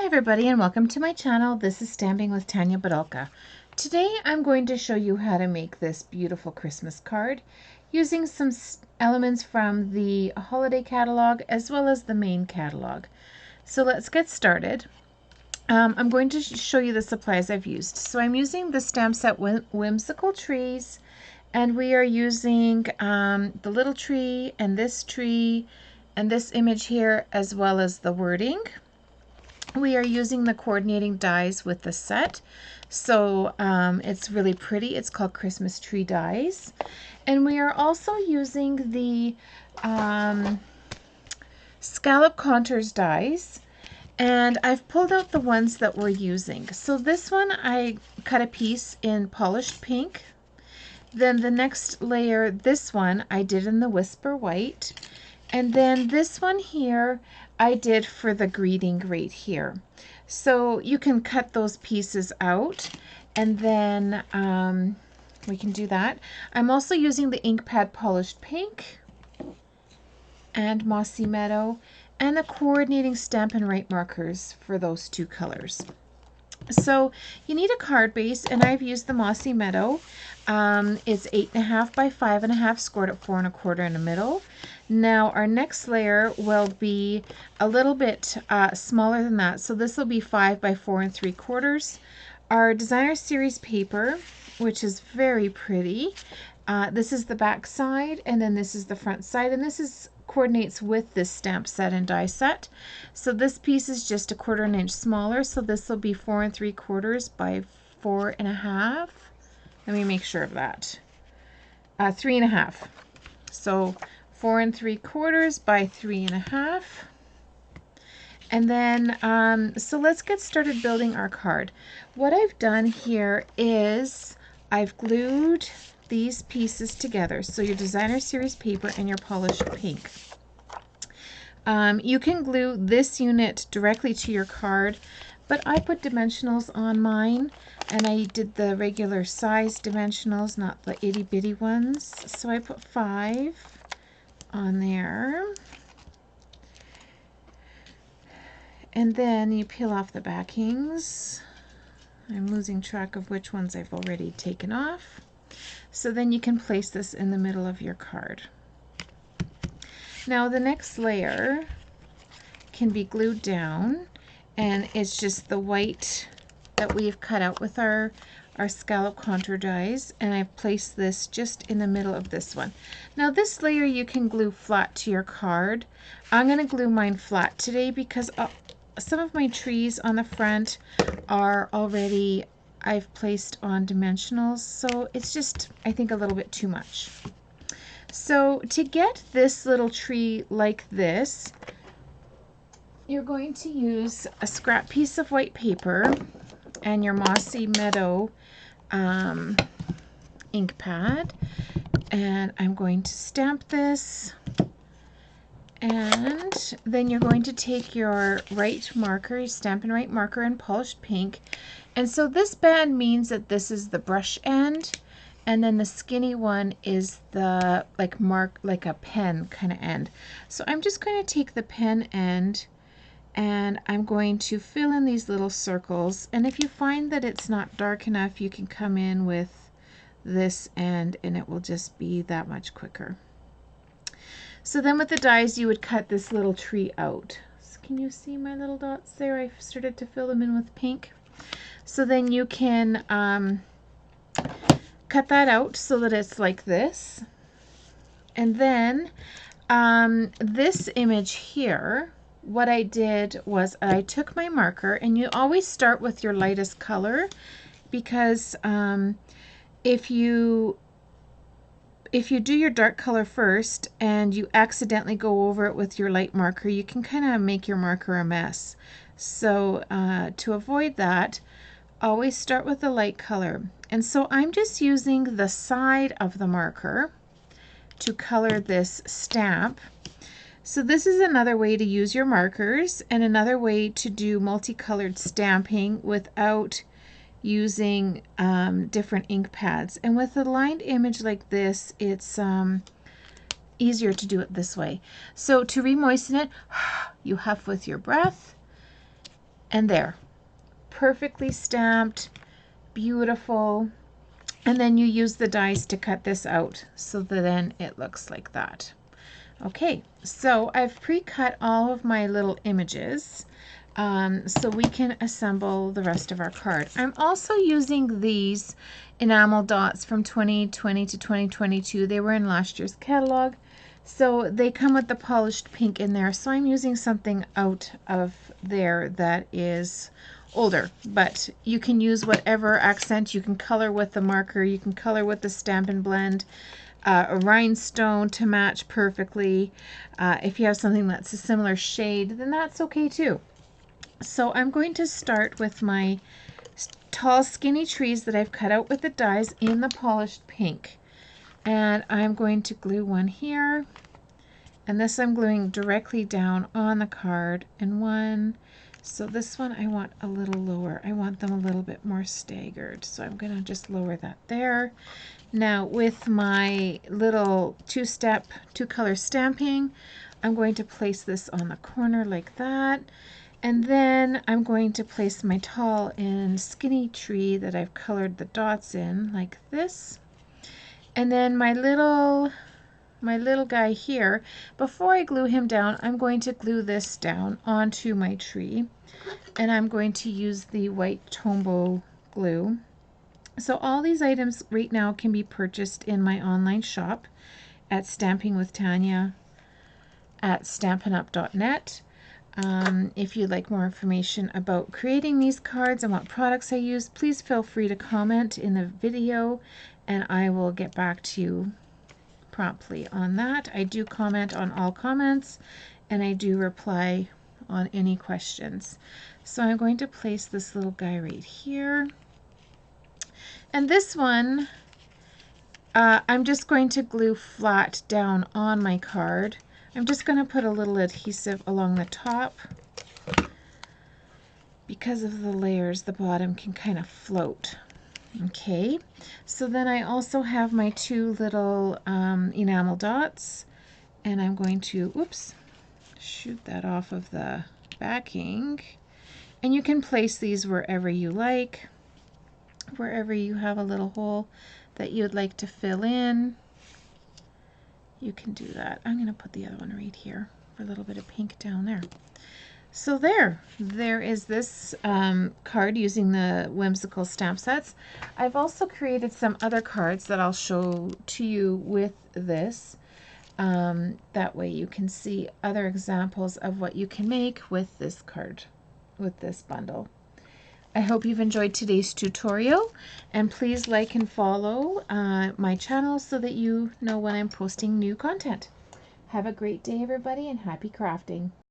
Hi everybody and welcome to my channel. This is Stamping with Tanya Badalka. Today I'm going to show you how to make this beautiful Christmas card using some elements from the holiday catalog as well as the main catalog. So let's get started. I'm going to show you the supplies I've used. So I'm using the stamp set Whimsical Trees, and we are using the little tree and this image here as well as the wording. We are using the coordinating dies with the set, so it's really pretty. It's called Christmas Tree Dies. And we are also using the Scallop Contours dies, and I've pulled out the ones that we're using. So this one I cut a piece in polished pink. Then the next layer, this one I did in the Whisper White. And then this one here I did for the greeting right here. So you can cut those pieces out and then we can do that. I'm also using the ink pad polished pink and Mossy Meadow and the coordinating Stampin' Right markers for those two colors. So you need a card base, and I've used the Mossy Meadow. It's 8.5 by 5.5, scored at 4 1/4 in the middle. Now our next layer will be a little bit smaller than that, so this will be 5 by 4 3/4. Our designer series paper, which is very pretty. This is the back side, and then this is the front side, and this coordinates with this stamp set and die set. So this piece is just 1/4 inch smaller, so this will be 4 3/4 by 4 1/2. Let me make sure of that. 3 1/2. So 4 3/4 by 3 1/2. And then, so let's get started building our card. What I've done here is I've glued these pieces together. So your designer series paper and your polished pink. You can glue this unit directly to your card, but I put dimensionals on mine, and I did the regular size dimensionals, not the itty bitty ones. So I put 5 on there. And then you peel off the backings. I'm losing track of which ones I've already taken off. So then you can place this in the middle of your card. Now the next layer can be glued down, and it's just the white that we've cut out with our scallop contour dies, and I've placed this just in the middle of this one. Now this layer you can glue flat to your card. I'm going to glue mine flat today because some of my trees on the front are already I've placed on dimensionals, so it's just, I think, a little bit too much. So to get this little tree like this, you're going to use a scrap piece of white paper and your Mossy Meadow ink pad, and I'm going to stamp this. And then you're going to take your right marker, your Stampin' Right marker and polished pink. And so this band means that this is the brush end, and then the skinny one is the like a pen kind of end. So I'm just going to take the pen end and I'm going to fill in these little circles. And if you find that it's not dark enough, you can come in with this end and it will just be that much quicker. So then with the dies, you would cut this little tree out. So can you see my little dots there? I've started to fill them in with pink. So then you can cut that out so that it's like this. And then this image here, what I did was I took my marker, and you always start with your lightest color, because if you do your dark color first and you accidentally go over it with your light marker, you can kind of make your marker a mess. So to avoid that, always start with the light color. And so I'm just using the side of the marker to color this stamp. So this is another way to use your markers, and another way to do multicolored stamping without using different ink pads. And with a lined image like this, it's easier to do it this way. So to re-moisten it, you huff with your breath, And there, perfectly stamped, beautiful. And then you use the dies to cut this out so that then it looks like that. Okay, so I've pre-cut all of my little images so we can assemble the rest of our card. I'm also using these enamel dots from 2020 to 2022. They were in last year's catalog. So they come with the polished pink in there. So I'm using something out of there that is older, but you can use whatever accent. You can color with the marker, you can color with the Stampin' Blend, a rhinestone to match perfectly. If you have something that's a similar shade, then that's okay too. So I'm going to start with my tall skinny trees that I've cut out with the dies in the polished pink. And I'm going to glue one here. And this I'm gluing directly down on the card, and one. So this one I want a little lower. I want them a little bit more staggered. So I'm going to just lower that there. Now with my little two-step, two-color stamping, I'm going to place this on the corner like that. And then I'm going to place my tall and skinny tree that I've colored the dots in like this. And then my little guy here, before I glue him down, I'm going to glue this down onto my tree. And I'm going to use the white Tombow glue. So all these items right now can be purchased in my online shop at Stamping with Tanya at stampinup.net. If you'd like more information about creating these cards and what products I use, please feel free to comment in the video and I will get back to you promptly on that. I do comment on all comments and I do reply on any questions. So I'm going to place this little guy right here. And this one, I'm just going to glue flat down on my card. I'm just going to put a little adhesive along the top. Because of the layers, the bottom can kind of float. Okay, so then I also have my two little enamel dots, and I'm going to, oops, shoot that off of the backing. And you can place these wherever you like, wherever you have a little hole that you'd like to fill in. You can do that. I'm going to put the other one right here for a little bit of pink down there. So there is this card using the Whimsical stamp sets. I've also created some other cards that I'll show to you with this. That way you can see other examples of what you can make with this card, with this bundle. I hope you've enjoyed today's tutorial, and please like and follow my channel so that you know when I'm posting new content. Have a great day, everybody, and happy crafting.